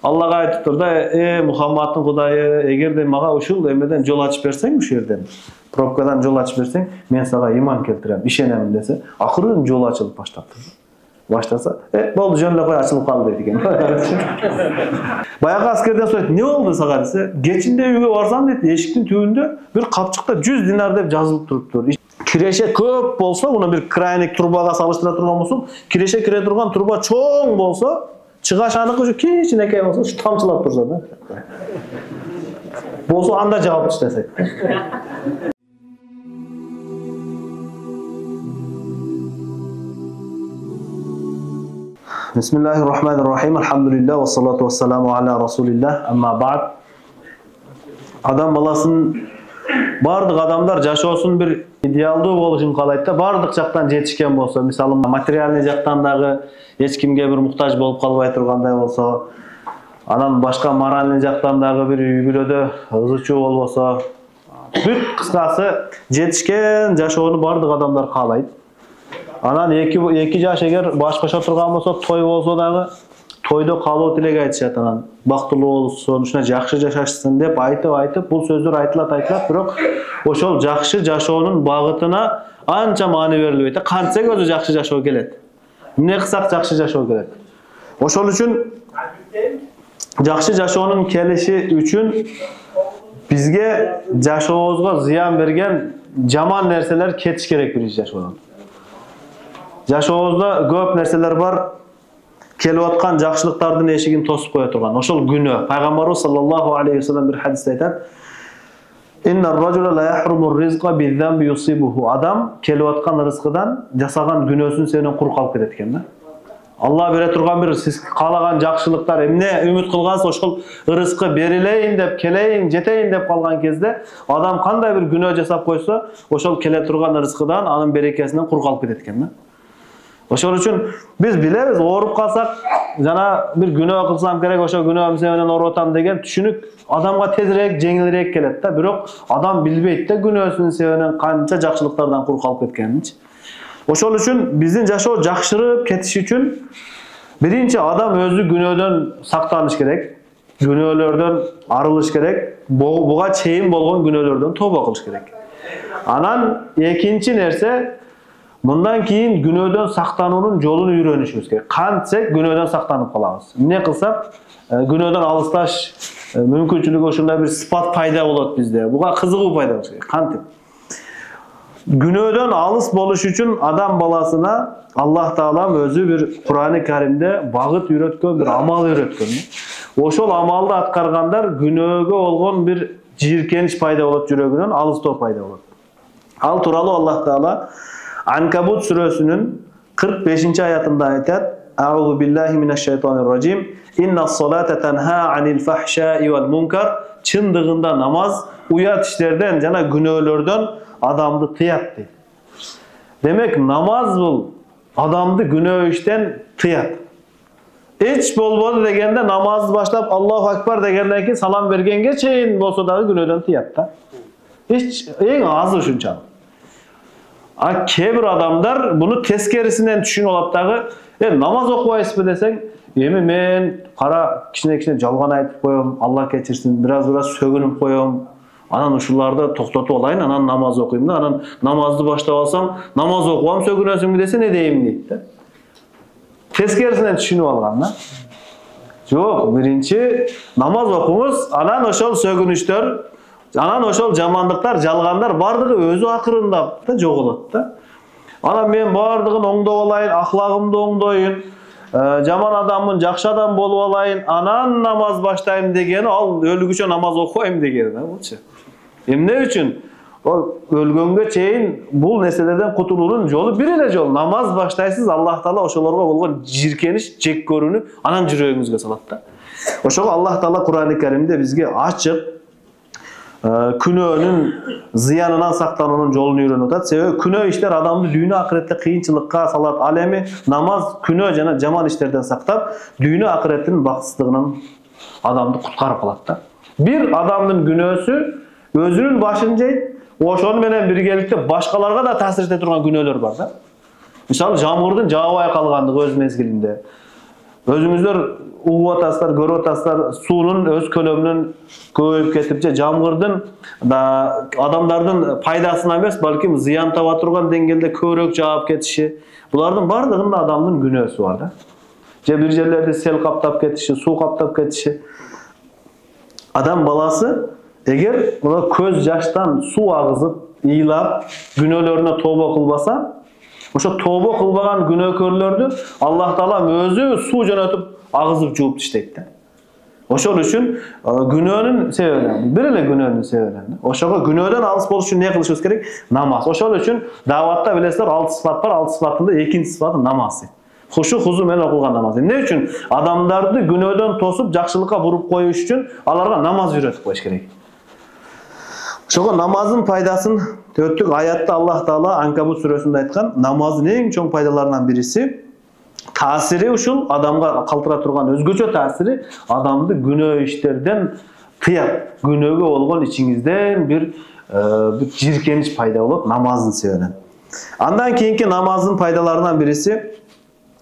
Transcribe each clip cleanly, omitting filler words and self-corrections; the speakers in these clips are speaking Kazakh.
Allah'a aytıptır da Muhammad'ın Kudayı egerde mağa uşul emeden jol açıp berseň bu yerden probkadan jol açıp berseň men saga iman keltirem işenem dese akырын jol açılıp başlaptı. Başlasa boldu jönle koy açılıp kaldı dedi eken. Bayağı askerden sonra ne oldu saga dese geçinde üye barsam dedi eşiktin tübünde bir kapçıkta 100 dinar dep жазылып turuptur. Kireşe köp bolsa bunu bir kraynik turbaga salıştıra turgan bolsun kireşe kire turgan turba çoň bolsa çıgaş anıqı şu kiçinekey bolsa şu tamçılap tursa da. Bolsa anda jawap işlesek. Bismillahirrahmanirrahim. Elhamdülillah ve salatu vesselamu ala Rasulillah. Amma ba'd. Adam balasının bardıq adamlar jaşoosун bir idealdуу boluşun kalayt da bardıq jaktan жетишкен bolsa, misalı materialny jaktan dagı hiç kimge bir muhtaç bolup kalbay turganday bolsa, anan başka moralny jaktan dagı bir üy-бүlödө ызычуу bolbosa, бүт кыскасы жетишкен жашоону bardıq adamlar kalayt. Anan iki jaş eger baş başa turgan bolsa, toy bolsa dagı toyda kaloo tilek aytышат anan. Baktılуу bolsun, şuna jakşı jaşaşsın dep aytıp bul sözдөр aytılат, bирок ошол jakşı жашоонун багытына ança maani berilбейт. Kantsak özü jakşı жашоо келет. Эмне кылсак jakşı жашоо келет. Ошол үчүн jakşı жашоонун келиши үчүn bizge жашообузга зыян берген жаман нерселер кетиш керек биринчи жашоодон. Жашообузда көп нерселер бар. Kelip atkan jakşılıktardın eşigini tosup koya turgan. Oşol günü. Peygamberimiz sallallahu aleyhi ve sellem bir hadiste aytat. İnner racule la yahrumur rizqa bizzambi yusibuhu. Adam kelip atkan rızkıdan jasagan günösün senden kuru kalıp ketken. Allah bere turgan bir siz kalagan jakşılıklar emne ümit kılgansa oşol rızkı berileyin dep keleyin jeteyin dep kalgan kezde adam kanday bir günö jasap koysa oşol kele turgan rızkıdan anın berekesinden kuru kalıp ketken. Oşol üçün biz bileriz, orup kalsak, jana bir günah kılsam gerek, oşo günah sebebinен orutam degen düşünük adamga tezirek, jеңилирээк kelet da, bирок adam bilbeyt de günösünün sebebinен kança jakşılıklardan kuru kalıp ketkenini. Oşol üçün bizdin жашоо jakşırıp ketişi üçün birinci adam özü günödön saktanış gerek, günölörden arılış gerek, buga çeyin bolgon günölörden toba kılış gerek. Anan ekinci nerse bundan keyin günödön saktanуунун жолун үйрөнүшүбüz керек. Kantsak günödön saktanıp kalabız. Ne kılsak günödön alысташ mümkünçülüğü ошондой bir sıfat payda bolot bizde. Buga kızıgуу payda bolot керек. Kantip. Günödön alыс boluş üçün adam balasına Allah Taala özü bir Kur'an-ı Kerimde багыт үйrötkөн bir amal үйrötkön. Oşol amalды atkargandar günögө bolgon bir jirkeniş payda bolot жүрөгүнөн, alыстоо payda bolot. Al turalı Allah Taala Ankabut suresinin 45. ayetinde ayet Euzu billahi mineşşeytanirracim. İnnas salate tenha anil fahşai vel munkar. Çındığında namaz uyat işlerden jana günöөлөрдөн adamdı tıyat deydi. Demek namaz bul adamdı günөө işten tıyat. Hiç bolbodu degende namazı başlap Allahu Ekber degenden keyin salam bergenge çeyin bolsa da günөөdөн tıyat da. Hiç en azı uşunçalık. Kebir adamlar bunu teskerisinden düşün olap dağı namaz okubaysızbı deseng emi men kara kişine жалган aytıp koyum Allah keçirsin biraz sөгünüp koyum anan uşularda toktatup olayın anan namaz okuyum da anan namazды başlap alsam namaz okubam sөгünösüңbü dese ne deyim deyip de teskerisinden düşünüp algan da yok birinci namaz okumuş anan oşol sөгүнүчтөр anan oşol jamanlıklar, жалгандар бардыгы өзү акырында да жоголот da. Ana men bardыгын оңдоп алайын, ахлагымды оңдоюн, жаман адаммын, жакшы адам болуп алайын, анан намаз баштайм дегени ал өлүгүчө намаз окуйм дегени да, болчу. Эмне үчүн? Ол өлгөнгө чейин бул нерселерден кутулуунун жолу бир эле жол. Намаз баштайсыз, Аллах Таала ошолорго болгон жиркениш, жек көрүүнү анан жүрөгүңүзгө салат да. Ошого Аллах Таала Кур'ан-ы Керимде бизге ачык күнөөнүн зыянынан сактануунун жолун үйрөнүп атат. Себеби күнөө иштер адамды дүйнө акыретте кыйынчылыкка салат. Ал эми намаз күнөө жана жаман иштерден сактап, дүйнө акыреттин бакытсыздыгынан адамды куткарып калат да. Бир адамдын күнөөсү өзүнүн башын жейт, ошону менен биргеликте башкаларга да таасир эте турган күнөөлөр бар да. Мисалы жамгырдын жаабай калгандыгы өз мезгилинде. Özüңүzдөр угуп атасыздар, көрүп атасыздар, суунун өз көлөмүнүн көбөйүп кетип же жамгырдын да адамдардын пайдасына эмес, балким зыян таба турган деңгээлде көбүрөөк жаап кетиши. Булардын бардыгында адамдын күнөөсү бар да. Же бир жерлерди сел каптап кетиши, суу каптап кетиши. Адам баласы эгер мына көз жаштан суу агызып, ыйлап, күнөөлөрүнө тобо кылбаса, ошо тобо кылбаган күнөөкөрлөрдү Аллах Таала өзү суу жөнөтүп агызып жууп таштайт да. Ошол үчүн күнөөнүн себебинен, бир эле күнөөнүн себебинен, ошого күнөөдөн алыс болуш үчүн не кылышыбыз керек? Намаз. Ошол үчүн даватта билесиздер 6 сыфат бар, 6 сыфатында экинчи сыфаты намаз. Хушу хузу менен окулган намаз. Эмне үчүн? Адамдарды күнөөдөн тосуп, жакшылыкка буруп коюш үчүн аларга намаз үйрөтүп коюш керек. Ошого намаздын пайдасын төрттүк аятта Аллах Таала Анкабут сүрөсүндө айткан, намаздын эң чоң пайдаларынан бириси таасири ушул адамга калтыра турган өзгөчө таасири адамды күнөө иштерден тыят. Күнөөгө болгон ичиңизден бир жиркенич пайда болот намаздын себебинен. Андан кийинки намаздын пайдаларынан бириси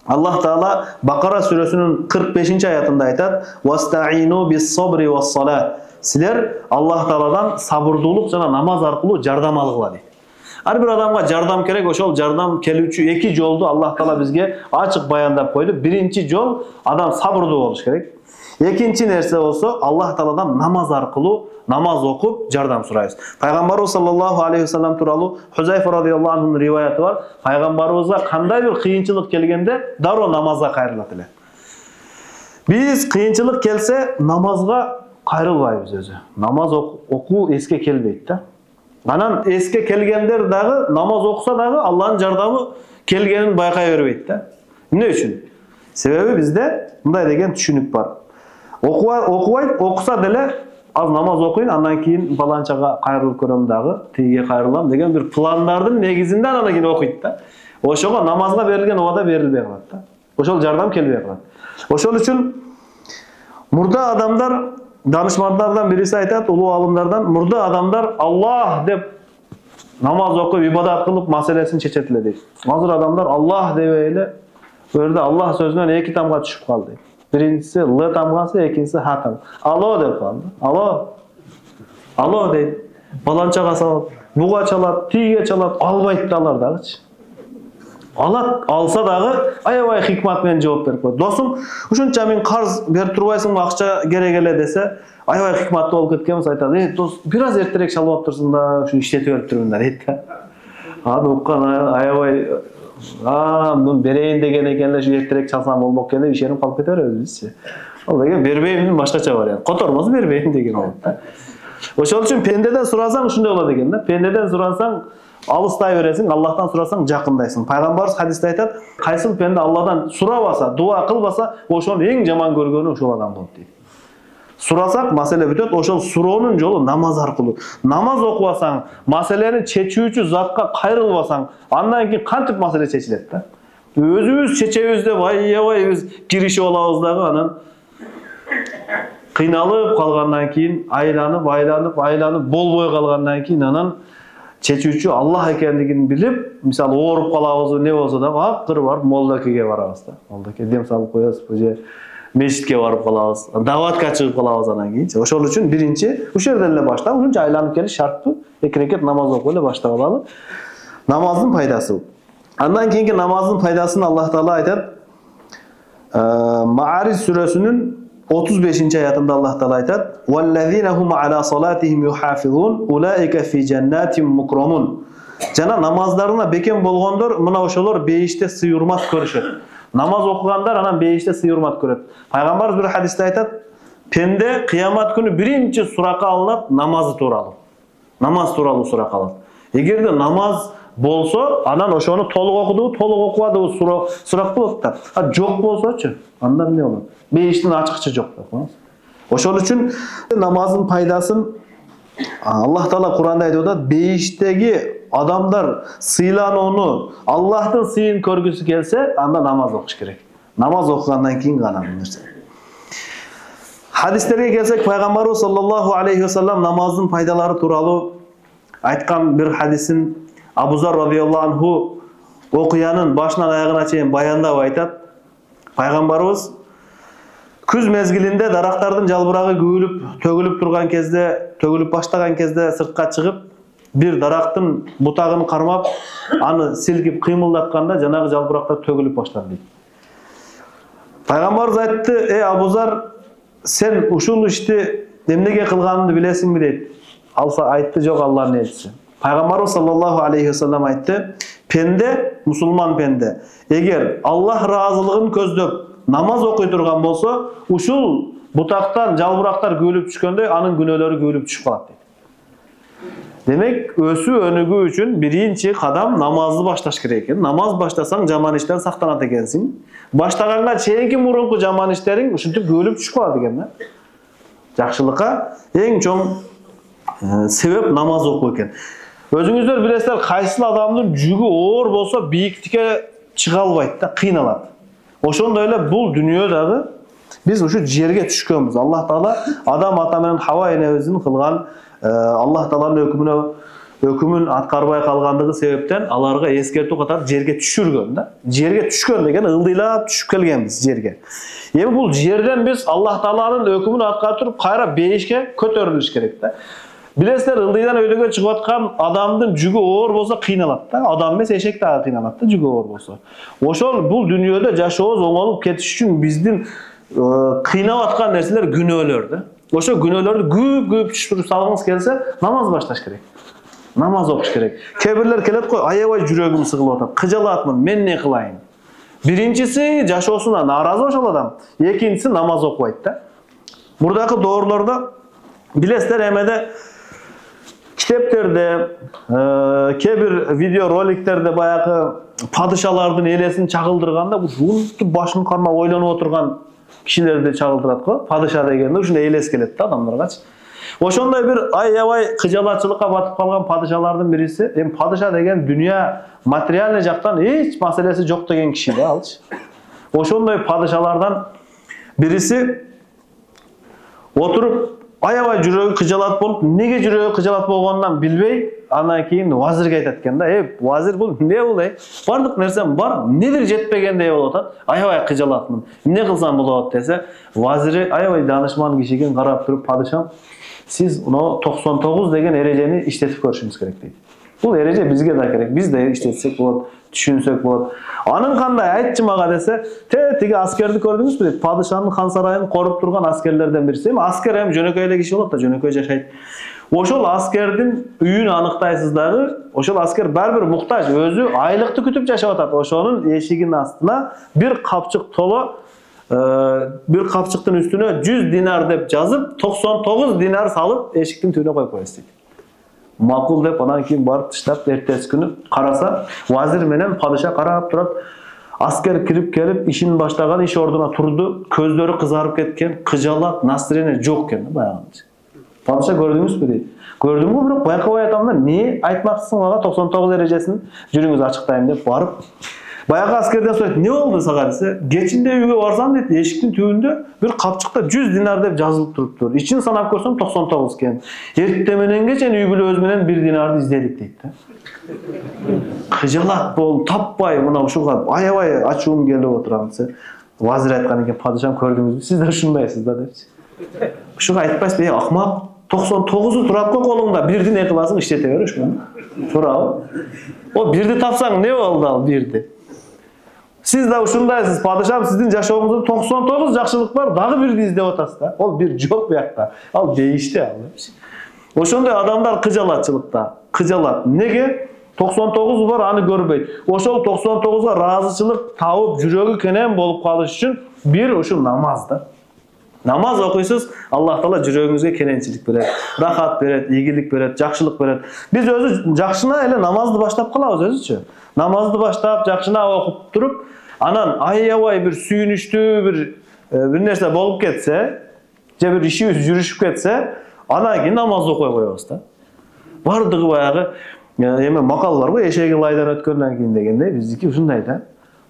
Аллах Таала Бакара сүрөсүнүн 45-аятында айтат: "Вастаину бис-сабри вас-салат". Силер Аллах Тааладан сабырдуулук жана намаз аркылуу жардам алгыла дейт. Ар бир адамга жардам керек, ошол жардам келүүчү эки жолду Аллах Таала бизге ачык баяндап койду. Биринчи жол адам сабырдуу болуш керек. Экинчи нерсе болсо Аллах Тааладан намаз аркылуу намаз окуп жардам сурайбыз. Пайгамбарыбыз саллаллаху алейхи вассалам тууралуу Хузайфа радыйаллаху анхунун риваяты бар. Пайгамбарыбызга кандай бир кыйынчылык келгенде дароо намазга кайрылат эле. Биз кыйынчылык келсе намазга кайрылбайбыз өзү. Намаз окуу эске келбейт да. Анан эске келгендер дагы намаз окуса дагы Аллахтын жардамы келгенин байкай бербейт да. Эмне үчүн? Себеби бизде мындай деген түшүнүк бар. Окубайт, окуса деле аз намаз окуйн, андан кийин баланчага кайрылып көрөм дагы, тиге кайрылам деген бир пландардын негизинде анан кийин окуйт да. Ошого намазга берилген убада берилбей калат да. Ошол жардам келбей калат. Ошол үчүн мурда адамдар, данышмандардан бириси айтат, улуу алымдардан, мурда адамдар Аллах деп намаз окуп, ибадат кылып маселесин чечет эле дейт. Азыр адамдар Аллах дебей эле, бу жерде Аллах сөзүнөн эки тамга түшүп калды. Биринчиси Л тамгасы, экинчиси Х тамгасы. Алло деп калды. Алло. Алло дейт. Баланчага салат, буга чалат, тиге чалат, албайт да алар дагычы. Алат, алса дагы аябай хикмат менен жооп берип коет. Досум, ушунча мен карз берип турбайсыңбы, акча керек эле десе, аябай хикматтуу болуп кеткенбиз, айтат: "Дос, бир аз эртерээк чалып алып турсуң да, ушу иштетип берип турмун" да дейт да. Аны уккан аябай мун берейин деген экен эле, ушу эртерээк чалсам болмок экен деп ишенип калып кете беребиз бизчи. Ал деген бербеймдин башкача вариант. Котормосу бербейм деген болот да. Ошол үчүн пендеден сурасаң ушундай болот экен да. Пендеден сурасаң алыстай бересиң, Аллахтан сурасаң жакындайсың. Пайгамбарыбыз хадисте айтат: "Кайсыл пенде Алладан сурабаса, дуа кылбаса, ошонун эң жаман көргөнү ошол адам болот" дейт. Сурасак маселе бүтөт, ошол суроонун жолу намаз аркылуу. Намаз окубасаң, маселени чечүүчү затка кайрылбасаң, андан кийин кантип маселе чечилет да? Өзүбүз чечебиз деп аябай биз киришип алабыз дагы, анан кыйналып калгандан кийин, айланып болбой калгандан кийин анан чечүүчү Аллах экендигин билип, мисалы ооруп калабыз, не болсо дагы акыры барып молдакеге барабыз да. Молдаке дем салып коебуз, же мешитке барып калабыз, даватка чыгып калабыз анан кийин. Ошол үчүн биринчи ушул жерден эле баштап, ушунча айланып келиш шарттуу. Эки рекет намаз окуп эле баштап алалы. Намаздын пайдасы. Андан кийинки намаздын пайдасын Аллах Таала айтат. Маарис сүрөсүнүн 35-аятында Аллах Таала айтат: "Валлазина хум ала салатихим юхафизун, улаика фи жаннатин мукрамун." Жана намаздарына бекем болгондор, мына ошолор бейиште сый-урмат көрүшөт. Намаз окугандар анан бейиште сый-урмат көрөт. Пайгамбарыбыз бир хадисте айтат: "Пенде кыямат күнү биринчи сурака алынат намазы тууралуу. Намаз тууралуу сурака алат. Эгерде намаз болсо, анан ошону толук окудубу, толук окубадыбы сурак болот да. А жок болсочу, анда эмне болот? Бейиштин ачыкчы жок да. Ошол үчүн намаздын пайдасын Аллах Таала Куранда айтып атат: "Бейиштеги адамдар сыйланууну, Аллахтын сыйын көргүсү келсе, анда намаз окуш керек. Намаз окугандан кийин гана бул нерсе." Хадистерге келсек, Пайгамбарыбыз саллаллаху алейхи вассалам намаздын пайдалары тууралуу айткан бир хадисин Абу Зар радыйаллаху анху окуянын башынан аягына чейин баяндап айтат. Пайгамбарыбыз Күз mezgilinde дарактардын жалбырагы төгүлүп турган кезде, төгүлүп баштаган кезде сыртка чыгып, бир дарактын бутагын кармап, аны силкип кыймылдатканда жанагы жалбырактар төгүлүп баштады дейт. Пайгамбарыбыз айтты: "Эй Абузар, сен ушул ишти эмнеге кылганыңды билесиңби?" дейт. Алса айтты: "Жок, Аллахтын элчиси." Пайгамбарыбыз саллаллаху алейхи вассалам айтты: "Пенде, мусулман пенде, эгер Аллах ыраазылыгын көздөп намаз окуй турган болсо, ушул бутактан жалбырактар күйүлүп түшкөндө анын күнөөлөрү күйүлүп түшүп калат" дейт. Демек, өсүү өнүгүү үчүн биринчи кадам намазды башташ керек экен. Намаз баштасаң жаман иштен сактанат экенсиң. Баштаганга чейинки мурунку жаман иштериң ушинтип күйүлүп түшүп калат экен да. Жакшылыкка эң чоң себеп намаз окуу экен. Өзүңүздөр билесиздер, кайсыл адамдын жүгү оор болсо бийиктикке чыга албайт да, кыйналат. Ошондой эле бул дүйнөдөгү биз ушу жерге түшкөнбүз. Аллах Таала Адам ата менен Хава энебиздин кылган Аллах Тааланын өкүмүн аткарбай калгандыгы себептен аларга эскертүү катары жерге түшүргөн да. Жерге түшкөн деген ылдыйлап түшүп келгенбиз жерге. Эми бул жерден биз Аллах Тааланын өкүмүн аткарып туруп кайра бейишке көтөрүлүш керек да. Билесиздер, ылдыйдан өйдөгө чыгып аткан адамдын жүгү оор болсо кыйналат да. Адам эмес, эшек дагы кыйналат да, жүгү оор болсо. Ошол бул дүйнөдө жашообуз оңолуп кетиш үчүн биздин кыйнап аткан нерселер күнөөлөр да. Ошо күнөөлөрдү көп түшүрүп салгыңыз келсе, намаз башташ керек. Намаз окуш керек. Кээ бирлер келет го, аябай жүрөгүм сыгылып атат, кыжалатмын, мен не кылайын? Биринчиси жашоосуна нааразы ошол адам, экинчиси намаз окубайт да. Мурдакы доорлордо билесиздер, эмеде китептерде, кээ бир видео роликтерде баягы падышалардын элесин чагылдырганда ушунтип башын кармап ойлонуп отурган кишилерди чагылдырат го. Падыша дегенде ушундай элес келет да адамдаргачы. Ошондой бир аябай кыжалатчылыкка батып калган падышалардын бириси, эми падыша деген дүйнө материальный жактан эч маселеси жок деген киши да алчы. Ошондой падышалардан бириси отуруп аябай жүрөгү кыжалат болуп, неге жүрөгү кыжалат болгонунан билбей, андан кийин вазирге айтат экен да: вазир, бул эмне бул? Бардык нерсем бар, недир жетпегендей болуп атат. Аябай кыжалатмын. Эмне кылсам болот десе, вазири аябай данышман киши экен, карап туруп: "Падышам, сиз 99 деген эрежени иштетип көрүшүңүз керек" дейт. Бул эреже бизге да керек. Биз да иштетсек болот, түшүнсөк болот. Анын кандай айтчы мага десе, тиги аскерди көрдүңүзбү дейт. Падышанын хан сарайын коруп турган аскерлерден бирisi. Эми аскер жөнөкөй эле киши болот да, жөнөкөй жашайт. Ошол аскердин үйүн аныктайсыз дагы, ошол аскер бир муктаж, өзү айлыкты күтүп жашап атат. Ошонун эшигинин астына бир капчык толо, бир капчыктын үстүнө 100 динар деп жазып, 99 динар салып, эшиктин түбүнө коюп коесуз дейт. Макул деп, анан кийин барып таштап, эртеси күнү караса, вазир менен падыша карап турат. Аскер кирип келип, ишин баштаган, иш ордуна турду, көздөрү кызарып кеткен, кыжалат, настроение жок экен да баягынча. Падыша көрдүңүзбү дейт. Көрдүм го, бирок байкабай атам да, не айтмакчысың мага, 99 эрежесин жүрүңүз ачыктайм деп барып, баягы аскерден сурайт: "Не болду сага?" десе, "Кечинде үйгө барсам" дейт, эшиктин түбүндө бир капчыкта 100 динар деп жазылып туруптур. Ичин санап көрсөм 99 экен. Эртең мененге чейин үй бүлөбүз менен 1 динарды издедик дейт да. Кыжалат болуп, таппай, мына ушуга аябай ачуум келип отурам десе, вазир айткан экен: "Падышам, көрдүңүзбү, сиз да ушундайсыз да" депчи. Ушуга айтпайсызбы: "Акмак, 99'u турат го колуңда, бирди не кыласың, иштете бер ушуну." Туурабы? О, бирди тапсаң не болду ал бирди? Сиз да ушундайсыз, падышам, сиздин жашооңузда 99 жакшылык бар, дагы бирди издеп атасыз да. Ол бир жок буякта. Ал бейиште ал. Ошондой адамдар кыжалатчылыкта. Кыжалат. Неге? 99 бар, аны көрбөйт. Ошол 99га ыраазычылык табып, жүрөгү кенен болуп калыш үчүн бир ушу намаз да. Намаз окуйсуз, Аллах Таала жүрөгүңүзгө кененчилик берет, рахат берет, ийгилик берет, жакшылык берет. Биз өзү жакшына эле намазды баштап калабыз өзүчү. Намазды баштап, жакшына окуп туруп, анан аябай бир сүйүнүчтүү бир нерсе болуп кетсе, же бир ишибиз жүрүшүп кетсе, анан кийин намаз окуй коебуз да. Бардыгы баягы эме макал бар го, эшеги лайдан өткөндөн кийин дегендей, биздики ушундай да.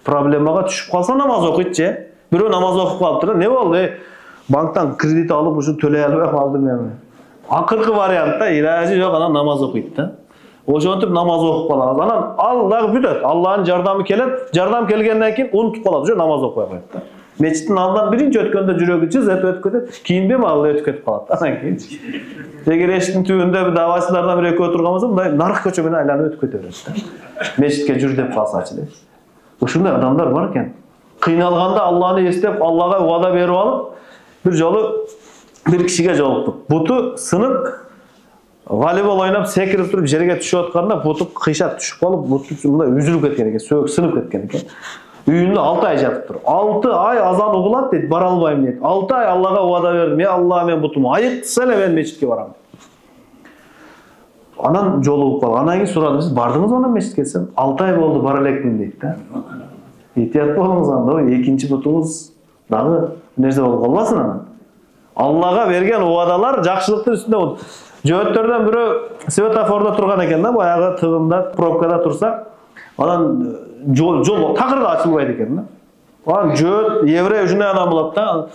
Проблемага түшүп калса намаз окуйт же. Бирөө намаз окуп калыптыр, не болду? Банктан кредит алып ушу төлөй албай калдым эми. Акыркы вариантта илажы жок, анан намаз окуйт да. Ошентип намаз окуп калабыз. Анан ал дагы бүтөт. Аллахтын жардамы келет. Жардам келгенден кийин унутуп калат, уже намаз окуй коет да. Meçitin aldan birinci ötkönde jürögü cızep ötkötüp, kiyinbe mi Allah ötkötüp kalat. Anan keyin. Eger eşitin tübünde bir davaçılardan bir eki oturgamasa, bunday narık köçömüne aylanıp ötkötüp. Meçitke jür dep kalsa açılır. Uşunday adamlar var eken. Kıynalganda Allah'ını istep, Allah'a vada berip alıp, bir jolu bir kişiге joluktuk. Butu sınıp, voleybol oynap sekirip turup jerге түшүп атканда butu kıyşat düşüp kalıp, butu üzülüp ketken eken, sınıp ketken eken. Үйünde 6 ay jatıp turup. 6 ay azan ugulat deydi, bara albayım deydi. 6 ay Allah'a vada verdim. Ya Allah men butumu ayıktsa ele ben meçitke baram. Anan jolup kaldı. Anan keyin suradı, siz bardınız ona meçitke sen? 6 ay oldu bara elekmin deydi da. İhtiyat bolunuz anda, ikinci butunuz dağı nerede olup kalmasın anan. Allah'a vergen vadalar jakşılıktın üstünde oldu. Jööttөрдөн biri svetoforda turgan eken da, bayağı tığımda, probkada tursa, anan jol takırda açılbaydı eken da. Anan jööt, evrey uşunday adam bolat da,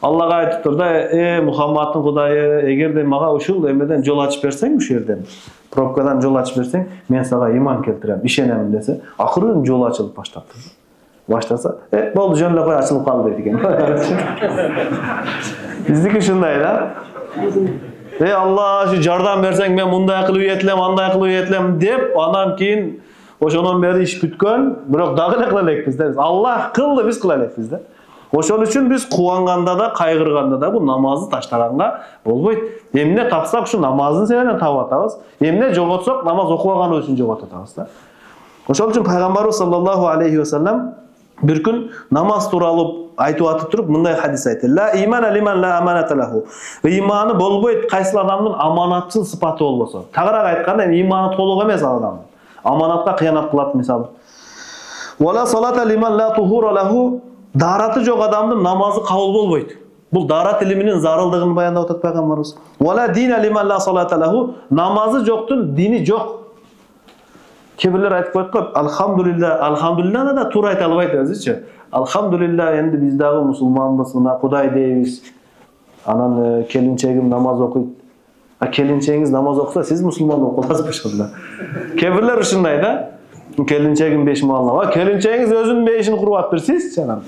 Allah'a aytıp tur da, Muhammad'ın Kudayı, egerde maga uşul emeden jol açıp berseň, uşu yerden, probkadan jol açıp berseň, men saga iman keltirem, işenemin dese, akırın jol açılıp başlaptı. Başlasa, boldu jönle koy açılıp kaldı deydi eken. Bizdiki şunday da. Allah şu jardan berseň men munday kılıp yetlem, anday kılıp yetlem dep, anan keyin oşonon beri iş bütkön, birok dagı ele kılalek bizde. Allah kıldı, biz kılalek bizde. Oşol üçün biz kuvanganda da, kaygırganda da bu namazı taşlaranga bolboyt. Emne tapsak şu namazın sebebine taap atabız. Emne jogotsak namaz okubagany üçün jogotatabız da. Oşol üçün Peygamberimiz sallallahu aleyhi ve sellem bir gün namaz turalıp aytıp atıp turup mınday hadis aytты. La imana liman la amanata lahu. İmanı bolboyt kaysı adamdın amanatçıl sıfatı olbosa. Tagırak aytkanda imanı toluk emes adamdın. Amanatga kıyanat kılat misal. Wa la salata liman la tuhura lahu. Daratı jok adamdın namazı kabul bolboyt. Bu darat iliminin zarıldygyny bayandap atat Peygamberimiz. Wa la dina liman la salata lahu. Namazı joktun dini jok. Kebirler aytıp koyup, alhamdulillah da tur ayta albayt özüçü. Alhamdulillah endi biz dagı musulmanbız, Kuday deybiz. Anan kelinçegim namaz okuyup. Kelinçeğiniz namaz okusa siz musulman okulasınız onda. Kebirler uşunday da. Kelinçegim 5 muallama. Kelinçeğiniz özünün 5'ini kurup siz canım.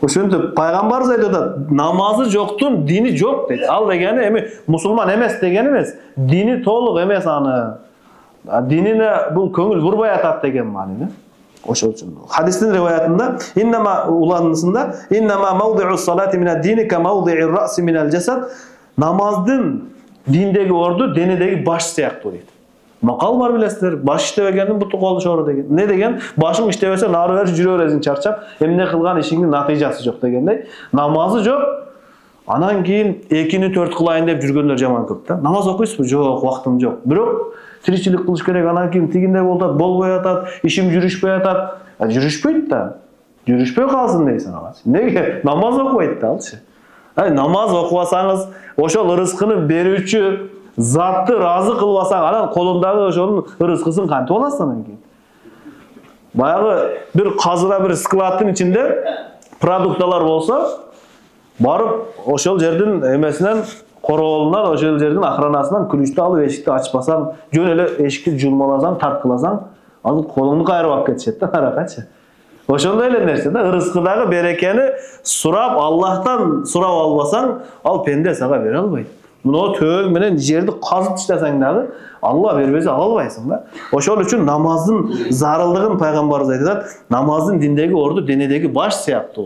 Uşuntu Peygamberimiz aytdı da namazı joktun, dini jok deydi. Al degeni musulman emes degeni emes. Dini toluk emes anı. Dinine bu köngül burbay atat degen manida. Oşol üçün. Hadistin rivayetinde innema ulanısında innema mawdi'us salati mined dini ka mawdi'ir ra'si minel cesed. Namazdın dindegi ordu denedegi baş siyaktı deydi. Makal var bilesizler. Baş iştebegenden butu kolu şoru degen. Ne degen? Başım iştebese narı ver jürö rezin çarçap. Emne kılgan işingin natijası jok degendey. Namazı jok. Anan keyin 2'ni 4 kılayın dep jürgönler jaman köp da. Namaz okuysuzбу? Jok, wagtym jok. Birok tirikçilik kılış kerek, anan keyin tiginde boltat, bolboy atat, işim jürüşpey atat. Jürüşpeyt da. Jürüşpey kalsın deysen alan. Nege? Namaz okubayt da alçı. Namaz okubasanız, oşol rızkını berүүчү zatты razı kılbasaң, anan kolundagy oşonun rızkısın kanty bolasın anan keyin. Bayağı bir kazıra bir skladtın içinde produktalar bolsa, barıp oşol жердин emesinden koroğulundan, oşol жердин ahranasından külüçtü alıp eşikti açpasan, jön ele eşikti julmalasan, tartkılasan, alıp kolunu kayırıp alıp ketişet arakaçı. Oşonda ele nerse de rızkıdagı berekeni surap Allah'tan surap albasan, al pende saga bere albaydı. Bunu töğün menen жерди kazıp işleseň dagı Allah berbese ala albaysın da. Oşol üçün namazın zarıldığın Peygamberimiz aytadi. Namazın dindegi ordu denedegi baş siyaktı o.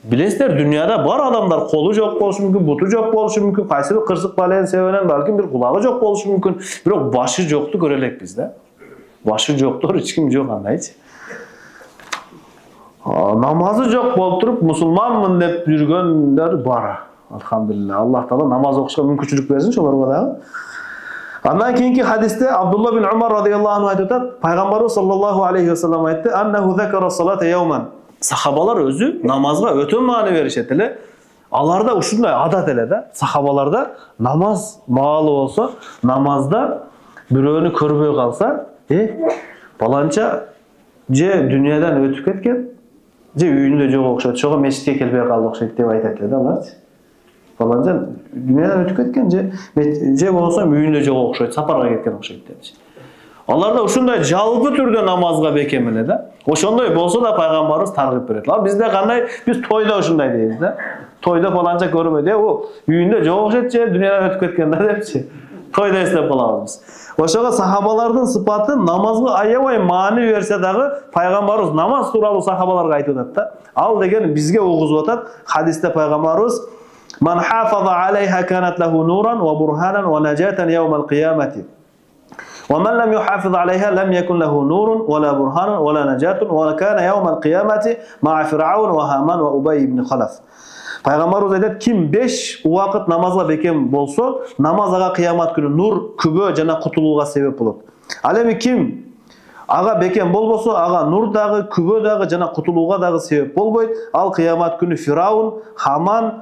Bilesizler dünyada bar adamlar kolu jok boluşu mümkün, butu jok boluşu mümkün, kayсы bir kırsık balayan sebebinен balkim bir kulagı jok boluşu mümkün. Birok başı joktu görelek bizde. Başı joktur, hiç kim jok andayçı. Namazı jok bolup turup musulmanmın dep jürgönler bar. Alhamdulillah. Allah Taala namaz okuşka mümkünçülük bersin şolarga da. Andan keyinki hadiste Abdullah bin Umar radıyallahu anh aytadi, Peygamberimiz sallallahu aleyhi ve sellem aytdı, "Annahu zekara salate yawman." Sahabalar özü namazga ötö maany berişetile. Alarda uşunday adat ele de. Sahabalarda namaz maалы bolsa, namazda biröөнü körбөй kalsa, balança je dünyadan ötüp ketken, je үйүндө жок окшойт, şoga meçitke kelbey kaldı okşoyt dep aytat eledi alар. Balanca dünyadan ötüp ketken je bolsa үйүндө жok okşoyt, saparga ketken okşoyt dedi. Alarda uşunday жалпы түрдө namazga bekemele de. Ошондой болсо да пайгамбарыбыз таргып берет. Ал бизде кандай? Биз тойда ушундай дейбиз да. Тойда фаланча көрмөдү. О, үйүндө жок окшойт же дүйнөдөн өтүп кеткен да депчи. Тойда эстеп калабыз. Ошого сахабалардын сыпаты намазга аябай маани берсе дагы пайгамбарыбыз намаз тууралуу сахабаларга айтып атат да. Ал деген бизге угузуп атат. Хадисте пайгамбарыбыз "Ман хафаза алейха канат лаху нуран ва бурханан ва najatan yawmal qiyamati. ومن لم يحافظ عليها لم يكن له نور ولا برهان ولا نجاة وكان يوم القيامة مع فرعون وهامان وأبي بن خلف." Пайгамбарыбыз айтат, ким 5 убакыт намазга бекем болсо, намаз ага кыямат күнү нур, күбө жана кутулууга себеп болот. Ал эми ким ага бекем болбосо, ага нур дагы, күбө дагы жана кутулууга дагы себеп болбойт. Ал кыямат күнү Фираун, Хаман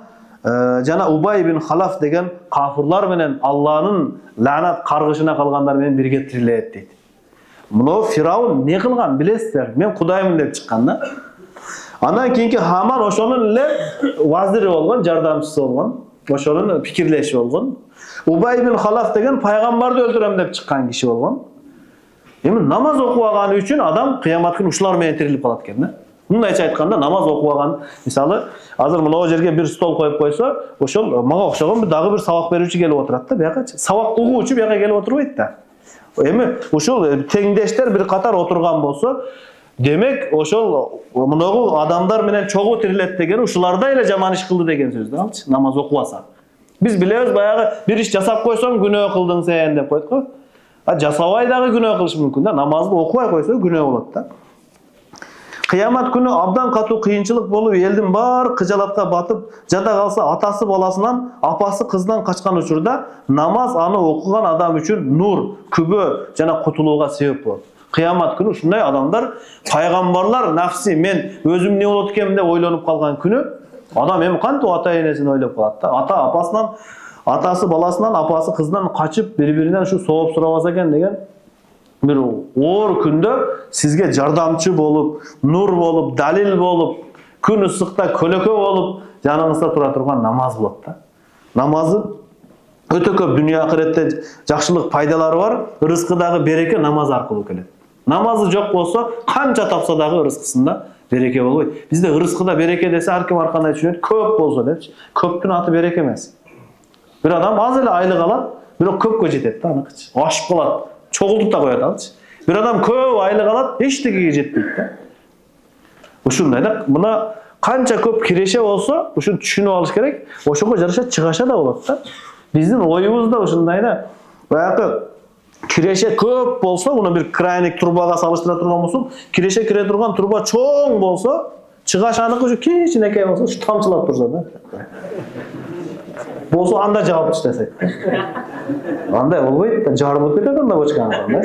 жана Убай ибн Халаф деген кафырлар менен Алланын лаанат каргышына калгандар менен бирге тирилет дейт. Мына Фираун не кылган билесиздер? Мен Кудаймын деп чыккан да. Андан кийинки Хаман ошонун эле вазири болгон, жардамчысы болгон. Ошонун пикирлеши болгон. Убай ибн Халаф деген пайгамбарды өлтүрөм деп чыккан киши болгон. Эми намаз окубаганы үчүн адам кыямат күнү ушулар менен тирилип калат экен да. Мындайча айтканда, намаз окубаган, мисалы, азыр мына жерге bir стол коюп койсо, ошол мага окшогон дагы bir сабак берүүчү келип отурат да, бuyакачы. Сабак угуучу буяка келип отурбайт да. Эми ушул теңдештер bir катар отурган болсо, демек ошол муногу адамдар менен чогуу тирилет деген ушуларда эле жаман иш кылды деген сөз да, алчы. Намаз окубаса. Биз билебиз, баягы bir иш жасап койсоң күнөө кылдың сен деп койт го. А жасабай дагы күнөө кылыш мүмкүн да. Намазды окубай койсо күнөө болот да. Кыямат күнү абдан катуу кыйынчылык болуп, элдин баары кыжалатка батып, жада калса атасы баласынан, апасы кызынан качкан учурда намаз аны окуган адам үчүн нур, күбө жана кутулууга себеп болот. Кыямат күнү ушундай адамдар, пайгамбарлар нафси мен өзүм не болот экенмин деп ойлонуп калган күнү, адам эми кантип ата-энесин ойлоп калат да. Ата апасынан, атасы баласынан, апасы кызынан качып, бири-биринен ушу сооп сурабаса экен деген bir оор күндө сизге жардамчы болуп, нур болуп, далил болуп, күн ысыкта көлөкө болуп, жаныңызда тура турган намаз болот да. Намазы өтө көп дүйнө акыретте жакшылык пайдалары бар, рызкыдагы береке намаз аркылуу келет. Намазы жок болсо, канча тапса дагы рызкысында береке болбойт. Бизде рызкыда береке десе ар ким ар кандай түшүнөт, көп болсо депчи. Көптүн аты береке эмес. Bir adam az эле айлык алат, бирок көпкө жетет да аныкычы. Ашып калат. Çoğultup da koyat alçı. Bir adam köp aylık alat, eşitligiga жетпейт да. Ушундай да, мына канча көп киреше болсо, ушуну түшүнүп алыш керек. Ошого жараша чыгаша да болот да. Биздин оюбуз да ушундай да. Баягы киреше көп болсо, муну бир крайник трубага салыштыра турган болсок, киреше кире турган труба чоң болсо, чыгашаныкы ушу кичинекей болсо, ушу тамчылап турса да. Болсо анда жабып таштайт. Андай болбойт да, жарылып кетет анда бочканы да.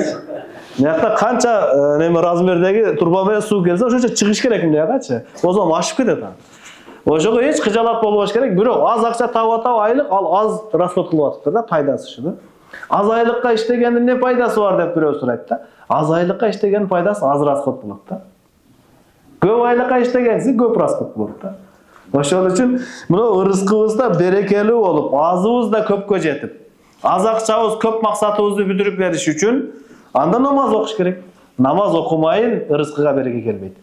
Мыякта канча неме размердеги труба менен суу келсе, ошончо чыгыш керек мындайгачы. Озон ашып кетет аны. Ошого эч кыжалат болбош керек. Бирок аз акча таап атабы айлык, ал аз расход кылып атыптыр да, пайдасы ушу да. Аз айлыкка иштегендин не пайдасы бар деп бирөө сурайт да. Аз айлыкка иштегендин пайдасы аз расход болот да. Көп айлыкка иштегенси көп расход болот да. Ошол үчүн мына рызкыбызда берекелүү болуп, азыбыз да көпкө жетип, аз акчабыз көп максатыбызды бүтүрүп бериш үчүн анда намаз окуш керек. Намаз окумайын рызкыга береке келбейт.